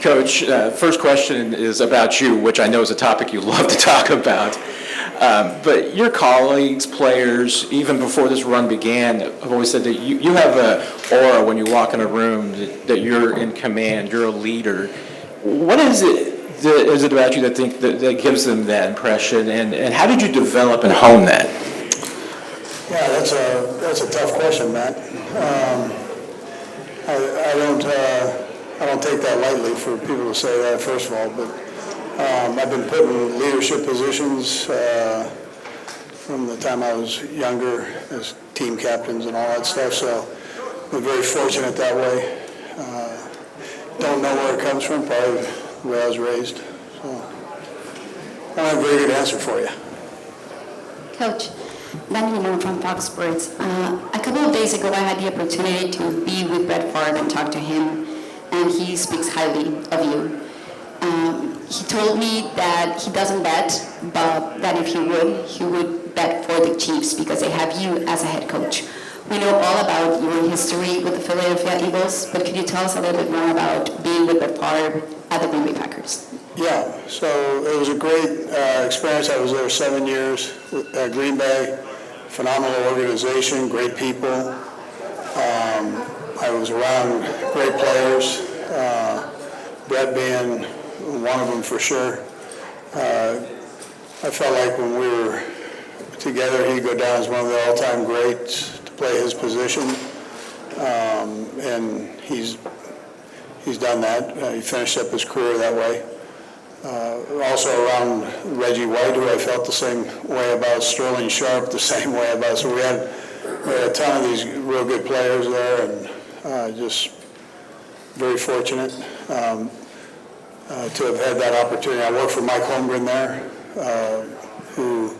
Coach, first question is about you, which I know is a topic you love to talk about. But your colleagues, players, even before this run began, have always said that you have an aura when you walk in a room that you're in command, you're a leader. What is it about you that gives them that impression, and how did you develop and hone that? Yeah, that's a tough question, Matt. I don't take that lightly for people to say that, first of all, but I've been put in leadership positions from the time I was younger as team captains and all that stuff, so I'm very fortunate that way. Don't know where it comes from, probably the way I was raised. So I don't have a very good answer for you. Coach, Andy Reid from Fox Sports. A couple of days ago, I had the opportunity to be with Brett Favre and talk to him, and he speaks highly of you. He told me that he doesn't bet, but that if he would bet for the Chiefs because they have you as a head coach. We know all about your history with the Philadelphia Eagles, but could you tell us a little bit more about being with Brett Favre at the Green Bay Packers? Yeah, so it was a great experience. I was there 7 years at Green Bay. Phenomenal organization, great people. I was around great players, Brett being one of them for sure. I felt like when we were together, he'd go down as one of the all-time greats to play his position, and he's done that. He finished up his career that way. Also around Reggie White, who I felt the same way about, Sterling Sharp the same way about. So we had a ton of these real good players there, and just very fortunate to have had that opportunity. I worked for Mike Holmgren there, who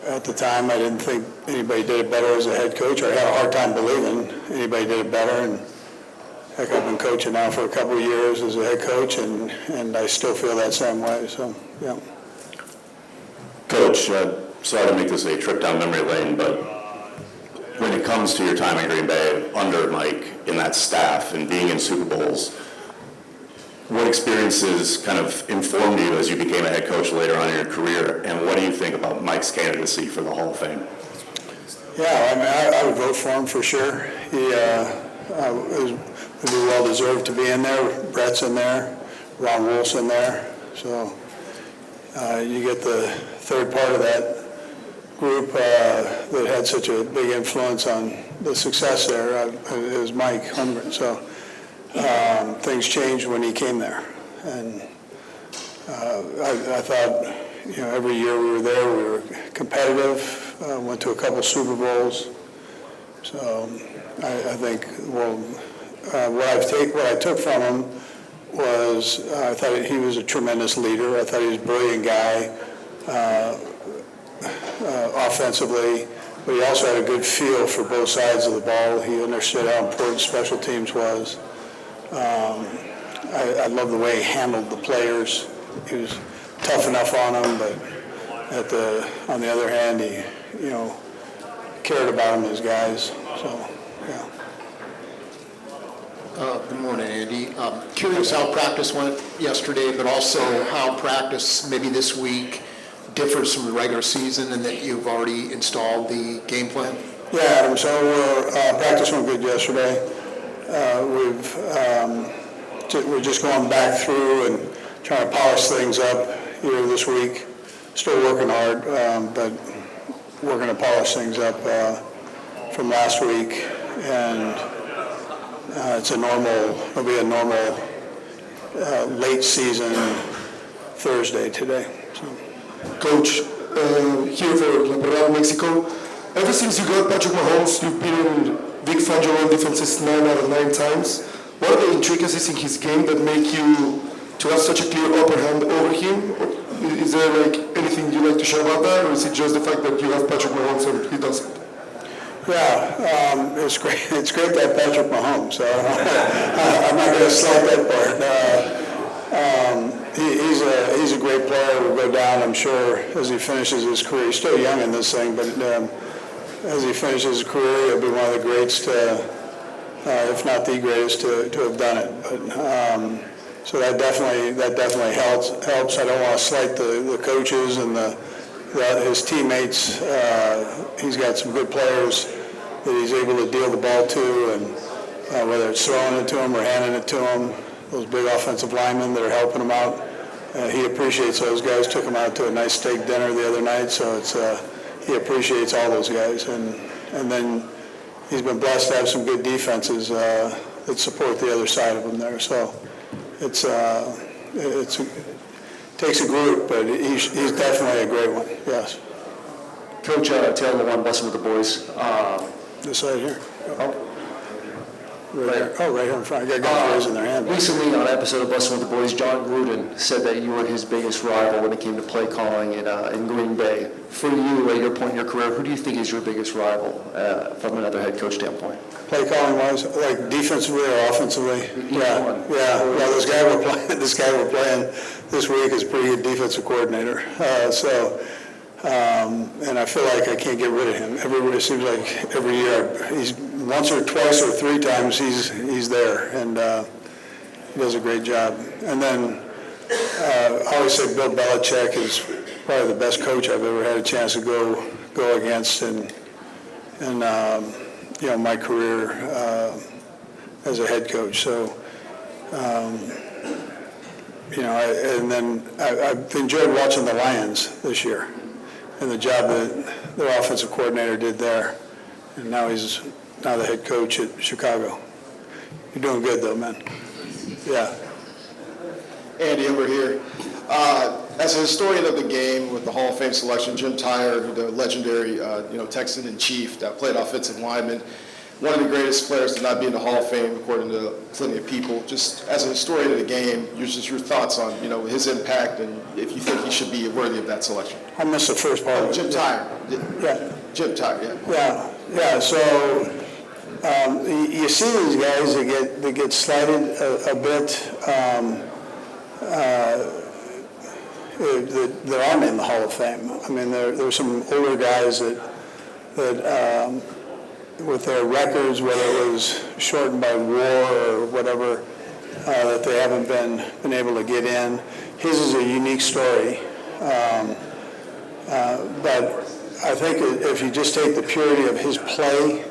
at the time I didn't think anybody did it better as a head coach, or I had a hard time believing anybody did it better. And heck, I've been coaching now for a couple of years as a head coach, and I still feel that same way. So, yeah. Coach, sorry to make this a trip down memory lane, but when it comes to your time in Green Bay under Mike in that staff and being in Super Bowls, what experiences kind of informed you as you became a head coach later on in your career, and what do you think about Mike's candidacy for the Hall of Fame? Yeah, I mean, I would vote for him for sure. He would be well deserved to be in there. Brett's in there, Ron Wolf's in there. So you get the third part of that group that had such a big influence on the success there is Mike Holmgren. So things changed when he came there, and I thought, every year we were there, we were competitive. Went to a couple Super Bowls. So I think, what I took from him was I thought he was a tremendous leader. I thought he was a brilliant guy offensively, but he also had a good feel for both sides of the ball. He understood how important special teams was. I love the way he handled the players. He was tough enough on them, but on the other hand, he cared about them as guys. So, yeah. Good morning, Andy. Curious how practice went yesterday, but also how practice maybe this week differs from the regular season, and that you've already installed the game plan. Yeah, Adam. So practice went good yesterday. We're just going back through and trying to polish things up here this week. Still working hard, but we're going to polish things up from last week, and it'll be a normal late season Thursday today. So. Coach, here for Laboral, Mexico. Ever since you got Patrick Mahomes, you've been in Vic Fangio defenses 9 out of 9 times. What are the intricacies in his game that make you to have such a clear upper hand over him? Is there anything you'd like to share about that, or is it just the fact that you have Patrick Mahomes and he doesn't? Yeah, it's great. It's great to have Patrick Mahomes. So I'm not going to slight that part. He's a great player. Will go down, I'm sure, as he finishes his career. He's still young in this thing, but as he finishes his career, he'll be one of the greats to, if not the greatest, to have done it. But So that definitely helps. I don't want to slight the coaches and his teammates. He's got some good players that he's able to deal the ball to, and whether it's throwing it to him or handing it to him, those big offensive linemen that are helping him out. He appreciates those guys. Took him out to a nice steak dinner the other night, so he appreciates all those guys. And then he's been blessed to have some good defenses that support the other side of him there. So it takes a group, but he's definitely a great one. Yes. Coach, Taylor LeBron, blessing with the boys. This side here. Right here. Oh, right here in front. I got guys raising their hand. Recently, on an episode of Blessing with the Boys, John Gruden said that you were his biggest rival when it came to play calling in Green Bay. For you, at your point in your career, who do you think is your biggest rival from another head coach standpoint? Play calling wise, like defensively or offensively? Yeah. Well, this guy we're playing this week is a pretty good defensive coordinator. And I feel like I can't get rid of him. It seems like every year, he's once or twice or three times he's there, and he does a great job. And then I always say Bill Belichick is probably the best coach I've ever had a chance to go against in my career as a head coach. So. And then I've enjoyed watching the Lions this year and the job that their offensive coordinator did there. And now he's the head coach at Chicago. You're doing good though, man. Yeah. Andy, over here. As a historian of the game with the Hall of Fame selection, Jim Tyre, the legendary Texan in chief that played offensive lineman, one of the greatest players to not be in the Hall of Fame, according to plenty of people. Just as a historian of the game, your thoughts on his impact and if you think he should be worthy of that selection. I missed the first part of it. Jim Tyre. Yeah. Jim Tyre. Yeah. Yeah. So you see these guys that get slighted a bit. That aren't in the Hall of Fame. I mean, there's some older guys that with their records, whether it was shortened by war or whatever, that they haven't been able to get in. His is a unique story, but I think if you just take the purity of his play,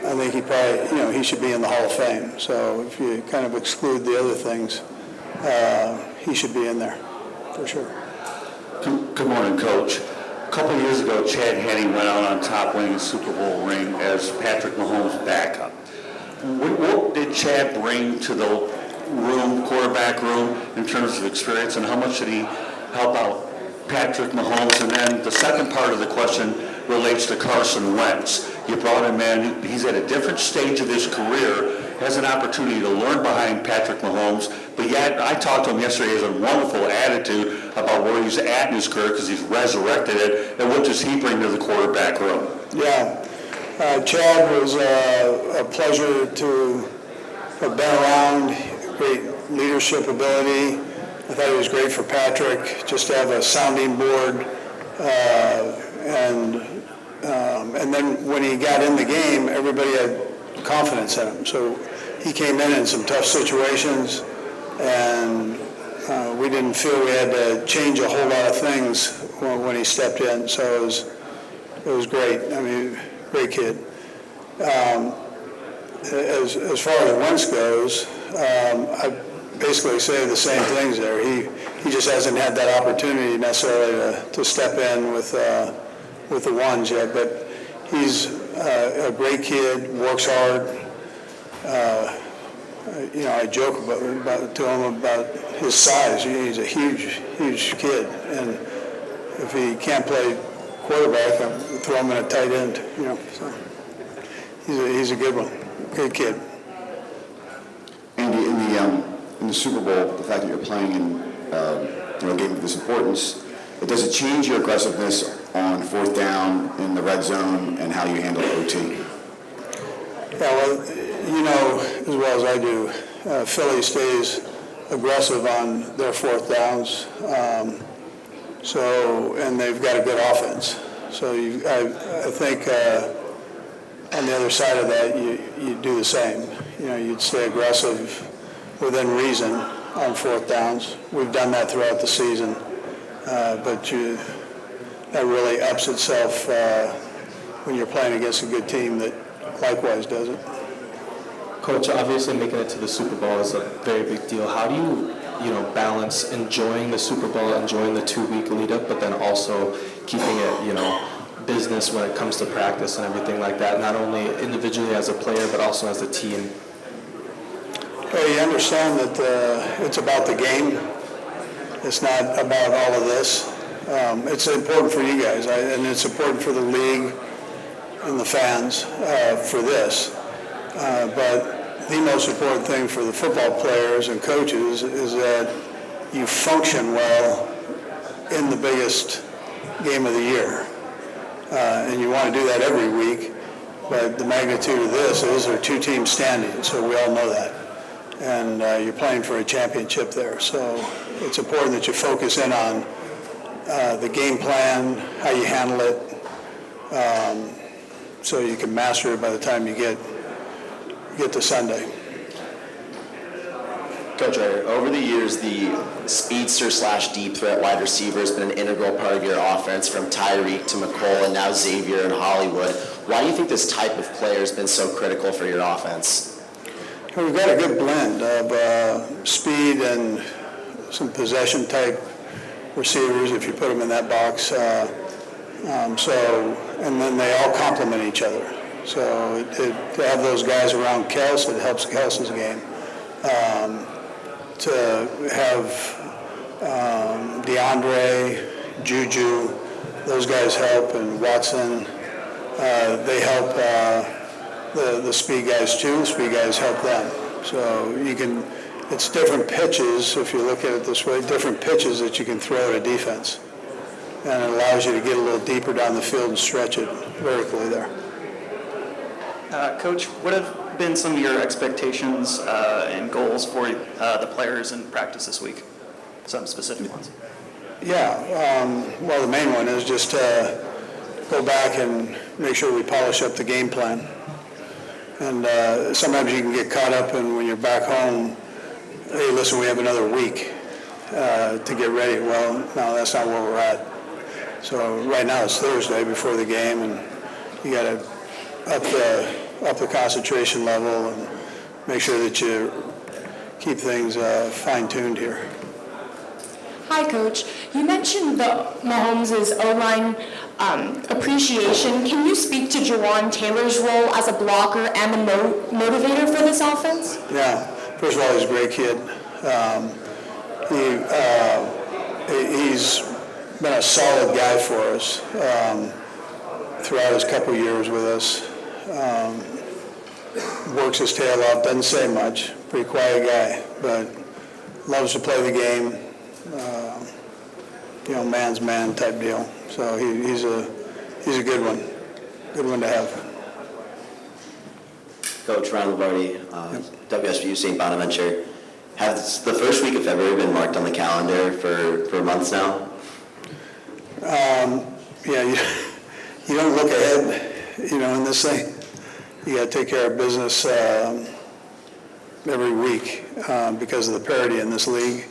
I think he probably, he should be in the Hall of Fame. So if you kind of exclude the other things, he should be in there, for sure. Good morning, Coach. A couple of years ago, Chad Henne went out on top winning a Super Bowl ring as Patrick Mahomes' backup. What did Chad bring to the quarterback room, in terms of experience, and how much did he help out Patrick Mahomes? And then the second part of the question relates to Carson Wentz. You brought him in. He's at a different stage of his career, has an opportunity to learn behind Patrick Mahomes, but yet I talked to him yesterday. He has a wonderful attitude about where he's at in his career because he's resurrected it. And what does he bring to the quarterback room? Yeah. Chad was a pleasure to have been around, great leadership ability. I thought he was great for Patrick, just to have a sounding board. And then when he got in the game, everybody had confidence in him. So he came in some tough situations, and we didn't feel we had to change a whole lot of things when he stepped in. So it was great. I mean, great kid. As far as Wentz goes, I basically say the same things there. He just hasn't had that opportunity necessarily to step in with the ones yet, but he's a great kid, works hard. I joke to him about his size. He's a huge kid, and if he can't play quarterback, I throw him in a tight end. So he's a good one, good kid. Andy, in the Super Bowl, the fact that you're playing in a game of this importance, does it change your aggressiveness on fourth down in the red zone and how you handle OT? Yeah, well, you know as well as I do, Philly stays aggressive on their fourth downs. And they've got a good offense. So I think on the other side of that, you do the same. You'd stay aggressive within reason. on fourth downs. We've done that throughout the season, but that really ups itself when you're playing against a good team that likewise does it. Coach, obviously making it to the Super Bowl is a very big deal. How do you balance enjoying the Super Bowl, enjoying the 2-week lead up, but then also keeping it, business when it comes to practice and everything like that, not only individually as a player, but also as a team? Well, you understand that it's about the game. It's not about all of this. It's important for you guys, and it's important for the league and the fans for this. But the most important thing for the football players and coaches is that you function well in the biggest game of the year. And you want to do that every week, but the magnitude of this is there are two teams standing, so we all know that. And you're playing for a championship there. So it's important that you focus in on the game plan, how you handle it, so you can master it by the time you get to Sunday. Coach Ryder, over the years, the speedster / deep threat wide receiver has been an integral part of your offense, from Tyreek to McColl and now Xavier and Hollywood. Why do you think this type of player has been so critical for your offense? Well, we've got a good blend of speed and some possession type receivers, if you put them in that box. And then they all complement each other. So to have those guys around Kielce, it helps Kielce's game. To have DeAndre, Juju, those guys help, and Watson, they help the speed guys too. The speed guys help them. So it's different pitches, if you look at it this way, different pitches that you can throw at a defense. And it allows you to get a little deeper down the field and stretch it vertically there. Coach, what have been some of your expectations and goals for the players in practice this week? Some specific ones. Yeah, well, the main one is just go back and make sure we polish up the game plan. And sometimes you can get caught up in when you're back home, hey, listen, we have another week to get ready. Well, no, that's not where we're at. So right now it's Thursday before the game, and you got to up the concentration level and make sure that you keep things fine-tuned here. Hi, Coach. You mentioned the Mahomes' O-line appreciation. Can you speak to Jawan Taylor's role as a blocker and the motivator for this offense? Yeah. First of all, he's a great kid. He's been a solid guy for us throughout his couple years with us. Works his tail off, doesn't say much, pretty quiet guy, but loves to play the game. Man's man type deal. So he's a good one to have. Coach Ryan Lavardi, WSBU St. Bonaventure. Has the first week of February been marked on the calendar for months now? You don't look ahead, in this thing. You got to take care of business every week because of the parity in this league.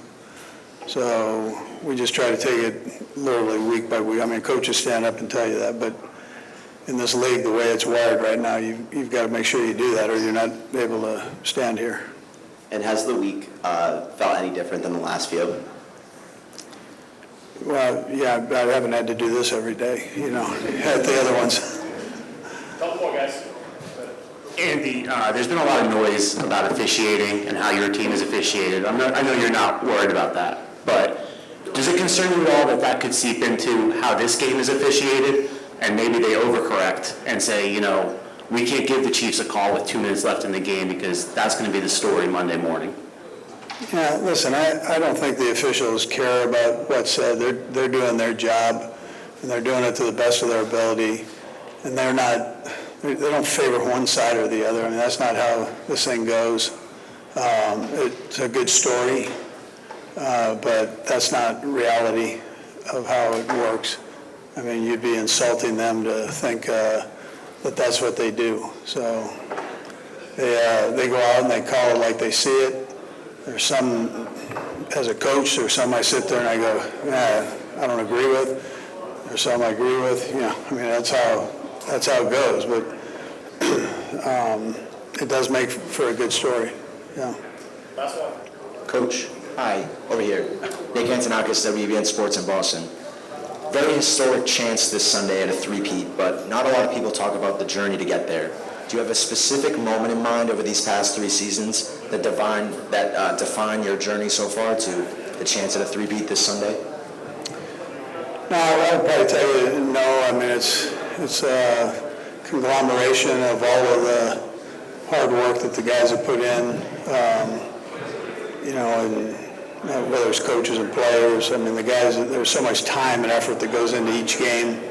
So we just try to take it literally week by week. I mean, coaches stand up and tell you that, but in this league, the way it's wired right now, you've got to make sure you do that or you're not able to stand here. And has the week felt any different than the last few? Well, yeah, I haven't had to do this every day, at the other ones. Couple more, guys. Andy, there's been a lot of noise about officiating and how your team is officiated. I know you're not worried about that, but does it concern you at all that could seep into how this game is officiated and maybe they overcorrect and say, we can't give the Chiefs a call with 2 minutes left in the game because that's going to be the story Monday morning? Yeah, listen, I don't think the officials care about what's said. They're doing their job, and they're doing it to the best of their ability, and they don't favor one side or the other. I mean, that's not how this thing goes. It's a good story, but that's not reality of how it works. I mean, you'd be insulting them to think that that's what they do. So they go out and they call it like they see it. There's some, as a coach, there's some I sit there and I go, I don't agree with. There's some I agree with. I mean, that's how it goes. But it does make for a good story. Yeah. Last one. Coach, hi, over here. Nick Antonakis, WBN Sports in Boston. Very historic chance this Sunday at a three-peat, but not a lot of people talk about the journey to get there. Do you have a specific moment in mind over these past 3 seasons that define your journey so far to the chance at a three-peat this Sunday? No, I would probably tell you no. I mean, it's a conglomeration of all of the hard work that the guys have put in, and whether it's coaches and players. I mean, the guys, there's so much time and effort that goes into each game.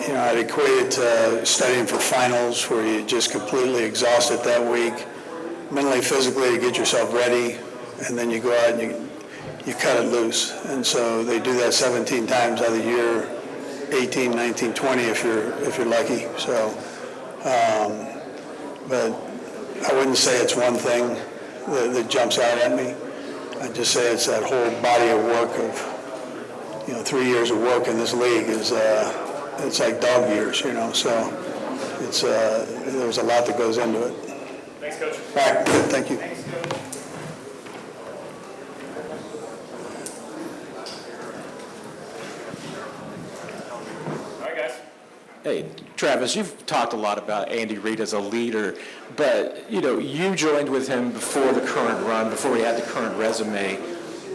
I'd equate it to studying for finals where you just completely exhausted that week, mentally, physically, to get yourself ready, and then you go out and you cut it loose. And so they do that 17 times out of the year, 18, 19, 20 if you're lucky. So, but I wouldn't say it's one thing that jumps out at me. I'd just say it's that whole body of work of, 3 years of work in this league is, it's like dog years, so it's, there's a lot that goes into it. Thanks, Coach. All right, good, thank you. All right, guys. Hey, Travis, you've talked a lot about Andy Reid as a leader, but, you joined with him before the current run, before he had the current resume.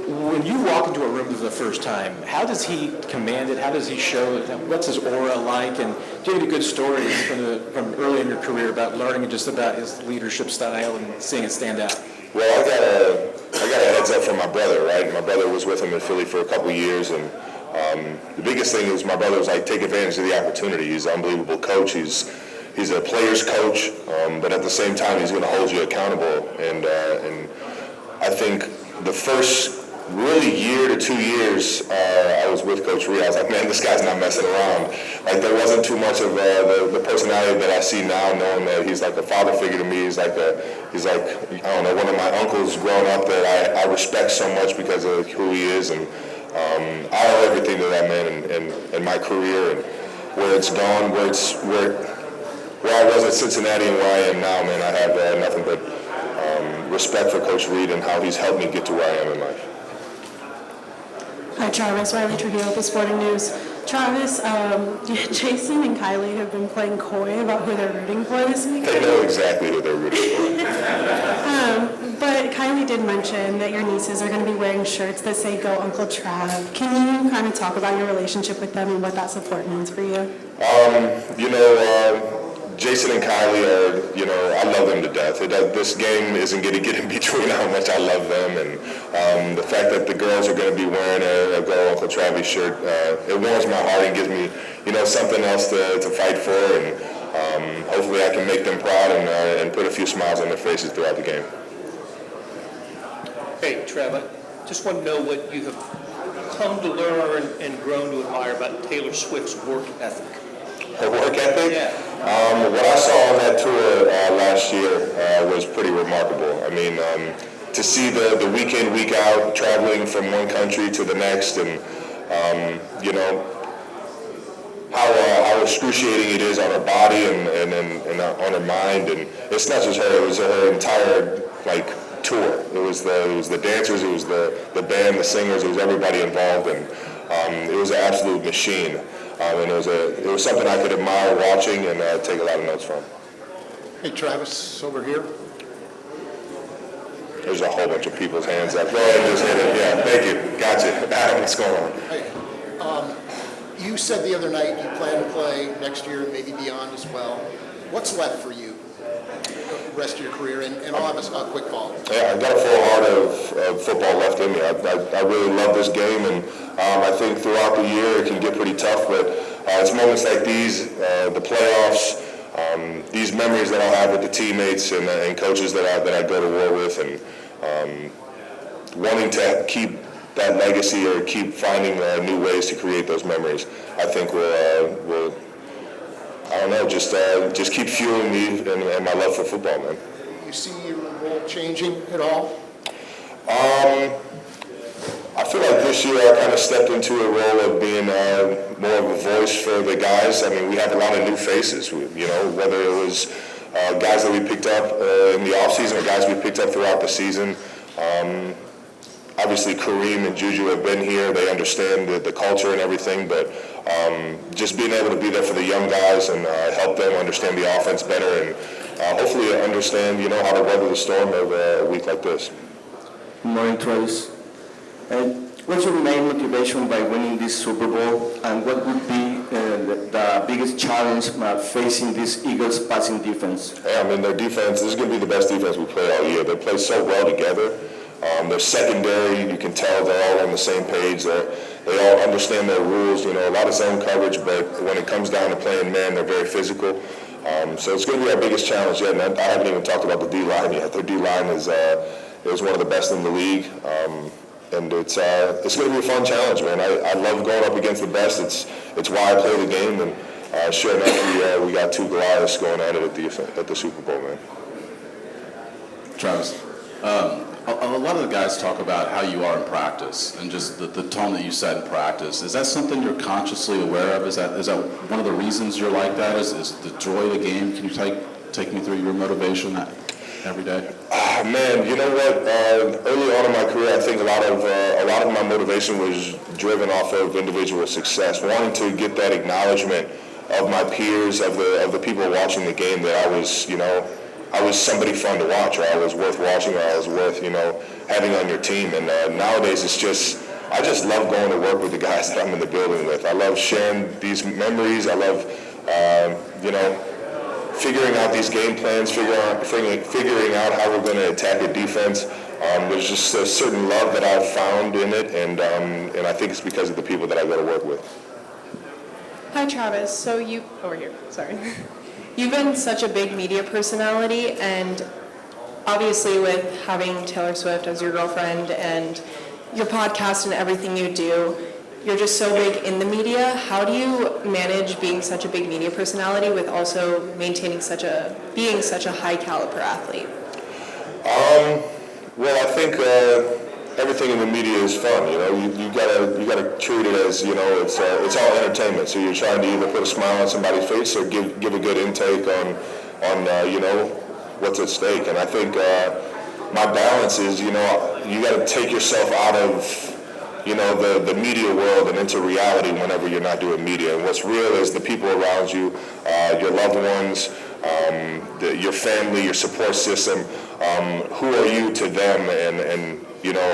When you walk into a room for the first time, how does he command it? How does he show it? What's his aura like? And do you have any good stories from early in your career about learning just about his leadership style and seeing it stand out? Well, I got a heads up from my brother, right? My brother was with him in Philly for a couple of years, and the biggest thing is my brother was like, take advantage of the opportunity. He's an unbelievable coach. He's a player's coach, but at the same time, he's going to hold you accountable. And I think the first really year to 2 years I was with Coach Reid, I was like, man, this guy's not messing around. Like, there wasn't too much of the personality that I see now, knowing that he's like a father figure to me. He's like, I don't know, one of my uncles growing up that I respect so much because of who he is. And I owe everything to that man in my career and where it's gone, where I was at Cincinnati and where I am now, man. I have nothing but respect for Coach Reid and how he's helped me get to where I am in life. Hi, Travis. Riley Trujillo with Sporting News. Travis, Jason and Kylie have been playing coy about who they're rooting for this week. They know exactly who they're rooting for. But Kylie did mention that your nieces are going to be wearing shirts that say "Go Uncle Trav." Can you kind of talk about your relationship with them and what that support means for you? Jason and Kylie are, I love them to death. This game isn't going to get in between how much I love them, and the fact that the girls are going to be wearing a Go Uncle Travis shirt, it warms my heart and gives me, something else to fight for, and hopefully I can make them proud and put a few smiles on their faces throughout the game. Hey, Travis, just want to know what you have come to learn and grown to admire about Taylor Swift's work ethic. Her work ethic? Yeah. What I saw on that tour last year was pretty remarkable. I mean, to see the week in, week out, traveling from one country to the next, and how excruciating it is on her body and on her mind. And it's not just her; it was her entire tour. It was the dancers, it was the band, the singers, it was everybody involved, and it was an absolute machine. And it was something I could admire watching and take a lot of notes from. Hey, Travis, over here. There's a whole bunch of people's hands up. Go ahead and just hit it. Yeah, thank you. Gotcha. Adam, what's going on? Hey, you said the other night you plan to play next year and maybe beyond as well. What's left for you the rest of your career? And I'll have a quick follow. Yeah, I've got a full heart of football left in me. I really love this game, and I think throughout the year it can get pretty tough, but it's moments like these, the playoffs, these memories that I'll have with the teammates and coaches that I go to war with, and wanting to keep that legacy or keep finding new ways to create those memories, I think will I don't know, just keep fueling me and my love for football, man. You see your role changing at all? I feel like this year I kind of stepped into a role of being more of a voice for the guys. I mean, we have a lot of new faces, whether it was guys that we picked up in the offseason or guys we picked up throughout the season. Obviously, Kareem and Juju have been here. They understand the culture and everything, but just being able to be there for the young guys and help them understand the offense better and hopefully understand, how to weather the storm of a week like this. Good morning, Travis. What's your main motivation by winning this Super Bowl, and what would be the biggest challenge facing this Eagles passing defense? Yeah, their defense, this is going to be the best defense we play all year. They play so well together. Their secondary, you can tell they're all on the same page. They all understand their rules, a lot of zone coverage, but when it comes down to playing man, they're very physical. So it's going to be our biggest challenge yet, and I haven't even talked about the D-line yet. Their D-line is one of the best in the league. And it's going to be a fun challenge, man. I love going up against the best. It's why I play the game, and sure enough, we got two Goliaths going at it at the Super Bowl, man. Travis, a lot of the guys talk about how you are in practice and just the tone that you set in practice. Is that something you're consciously aware of? Is that one of the reasons you're like that? Is the joy of the game? Can you take me through your motivation every day? Man, you know what? Early on in my career, I think a lot of my motivation was driven off of individual success, wanting to get that acknowledgement of my peers, of the people watching the game, that I was somebody fun to watch, or I was worth watching, or I was worth having on your team. And nowadays, I just love going to work with the guys that I'm in the building with. I love sharing these memories. I love figuring out these game plans, figuring out how we're going to attack a defense. There's just a certain love that I've found in it, and I think it's because of the people that I go to work with. Hi, Travis. So over here, sorry. You've been such a big media personality, and obviously with having Taylor Swift as your girlfriend and your podcast and everything you do, you're just so big in the media. How do you manage being such a big media personality with also maintaining being such a high caliber athlete? Well, I think everything in the media is fun. You gotta treat it as it's all entertainment. So you're trying to either put a smile on somebody's face or give a good intake on what's at stake. And I think my balance is you got to take yourself out of the media world and into reality whenever you're not doing media. And what's real is the people around you, your loved ones, your family, your support system. Who are you to them, and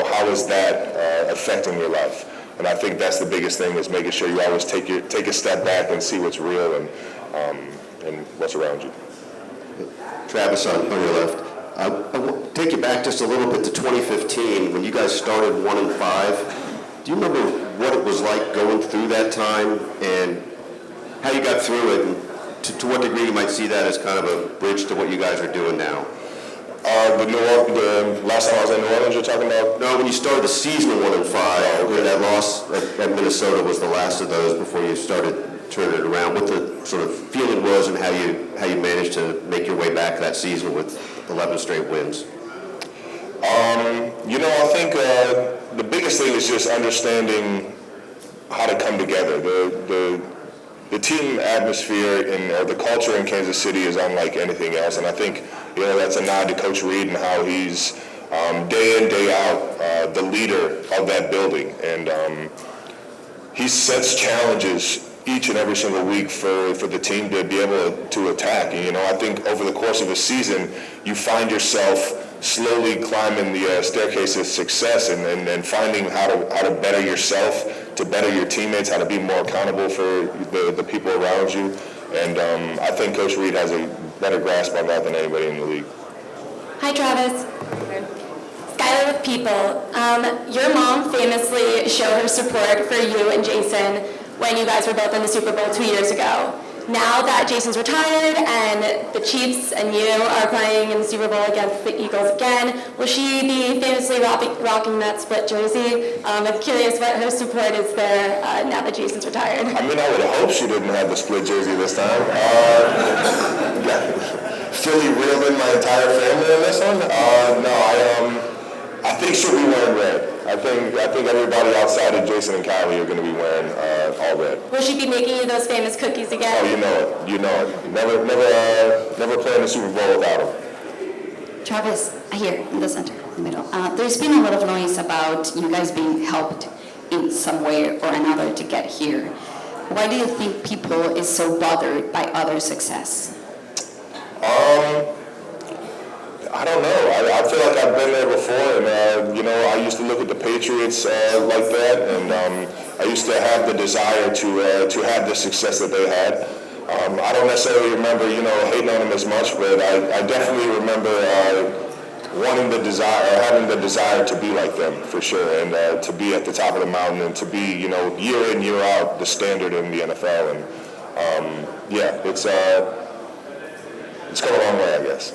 how is that affecting your life? And I think that's the biggest thing, is making sure you always take a step back and see what's real and what's around you. Travis, on your left. I will take you back just a little bit to 2015 when you guys started 1-5. Do you remember what it was like going through that time and how you got through it, and to what degree you might see that as kind of a bridge to what you guys are doing now? The last time I was in New Orleans, you're talking about? No, when you started the season of 1-5, that loss at Minnesota was the last of those before you started turning it around. What the sort of feeling was, and how you managed to make your way back that season with 11 straight wins? I think the biggest thing is just understanding how to come together. The team atmosphere or the culture in Kansas City is unlike anything else, and I think that's a nod to Coach Reid and how he's day in, day out the leader of that building, and he sets challenges each and every single week for the team to be able to attack. And I think over the course of a season, you find yourself slowly climbing the staircase of success and finding how to better yourself, to better your teammates, how to be more accountable for the people around you. And I think Coach Reid has a better grasp on that than anybody in the league. Hi, Travis. Skylar with People. Your mom famously showed her support for you and Jason when you guys were both in the Super Bowl 2 years ago. Now that Jason's retired and the Chiefs and you are playing in the Super Bowl against the Eagles again, will she be famously rocking that split jersey? I'm curious what her support is there now that Jason's retired. I would hope she didn't have the split jersey this time. Philly reeled in my entire family on this one. No, I think she'll be wearing red. I think everybody outside of Jason and Kylie are going to be wearing all red. Will she be making you those famous cookies again? Oh, you know it. You know it. Never playing the Super Bowl without them. Travis, here in the center, in the middle. There's been a lot of noise about you guys being helped in some way or another to get here. Why do you think people is so bothered by other success? I don't know. I feel like I've been there before, and I used to look at the Patriots like that, and I used to have the desire to have the success that they had. I don't necessarily remember, hating on them as much, but I definitely remember wanting the desire, or having the desire to be like them for sure, and to be at the top of the mountain, and to be, year in, year out, the standard in the NFL, and it's come a long way, I guess.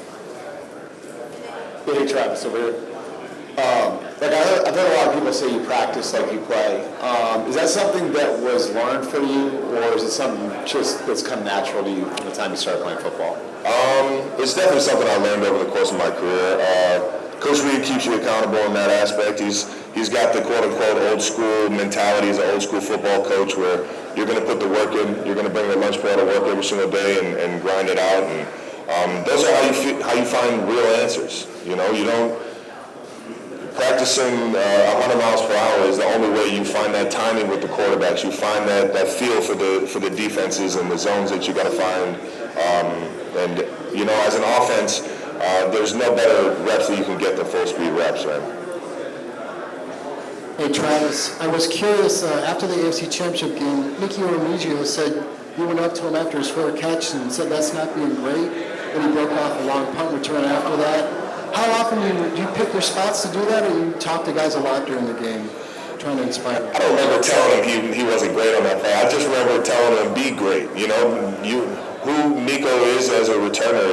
Hey, Travis, over here. I've heard a lot of people say you practice like you play. Is that something that was learned for you, or is it something just that's come natural to you from the time you started playing football? It's definitely something I learned over the course of my career. Coach Reid keeps you accountable in that aspect. He's got the quote-unquote old school mentality as an old school football coach where you're going to put the work in, you're going to bring your lunch pail to work every single day and grind it out. And those are how you find real answers. You don't practicing 100 miles per hour is the only way you find that timing with the quarterbacks. You find that feel for the defenses and the zones that you got to find. As an offense, there's no better reps that you can get than full speed reps, right? Hey Travis, I was curious, after the AFC Championship game, Nicky Ormigio said you went up to him after his fair catch and said that's not being great, and he broke off a long punt return after that. How often do you pick your spots to do that, or you talk to guys a lot during the game, trying to inspire them? I don't remember telling him he wasn't great on that play. I just remember telling him be great. Who Nico is as a returner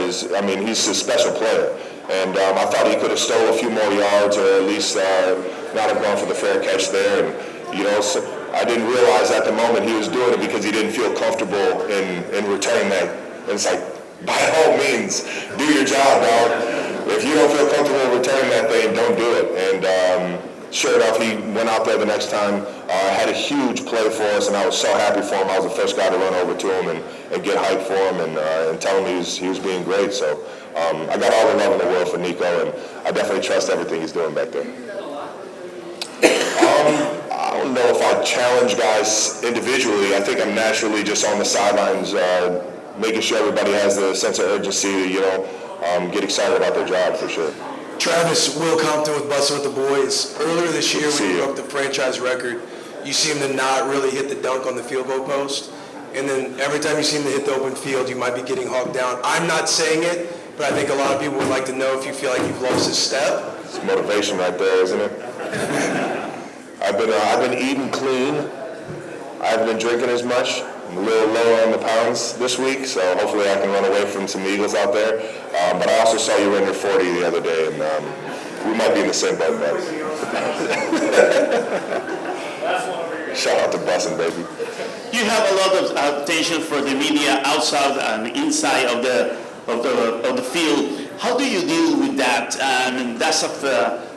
he's a special player. And I thought he could have stole a few more yards, or at least not have gone for the fair catch there. And, so I didn't realize at the moment he was doing it because he didn't feel comfortable in returning that. And it's like, by all means, do your job, dog. If you don't feel comfortable returning that thing, don't do it. And sure enough, he went out there the next time, had a huge play for us, and I was so happy for him. I was the first guy to run over to him and get hyped for him and tell him he was being great. So I got all the love in the world for Nico, and I definitely trust everything he's doing back there. I don't know if I challenge guys individually. I think I'm naturally just on the sidelines, making sure everybody has the sense of urgency to, get excited about their job for sure. Travis, Will Compton with Bustin' with the Boys. Earlier this year, when you broke the franchise record, you seemed to not really hit the dunk on the field goal post. And then every time you seem to hit the open field, you might be getting hogged down. I'm not saying it, but I think a lot of people would like to know if you feel like you've lost a step. It's motivation right there, isn't it? I've been eating clean. I haven't been drinking as much. I'm a little lower on the pounds this week, so hopefully I can run away from some Eagles out there. But I also saw you in your 40 the other day, and we might be in the same boat, buddy. Shout out to Bussin', baby. You have a lot of attention for the media outside and inside of the field. How do you deal with that? And does it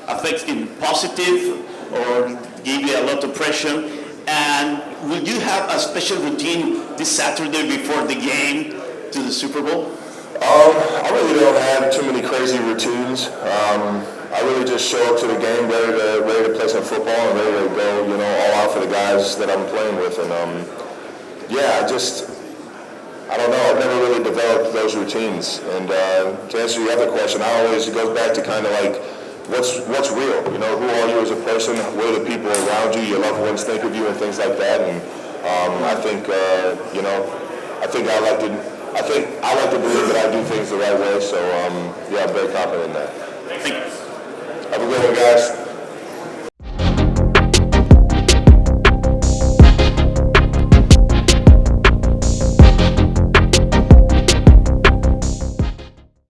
affect in positive or give you a lot of pressure? And will you have a special routine this Saturday before the game to the Super Bowl? I really don't have too many crazy routines. I really just show up to the game ready to play some football and ready to go, all out for the guys that I'm playing with. And I don't know. I've never really developed those routines. And to answer your other question, it goes back to kind of like what's real. Who are you as a person? What are the people around you? Your loved ones think of you and things like that. And I think I like to believe that I do things the right way. So I'm very confident in that. Thank you. Have a good one, guys.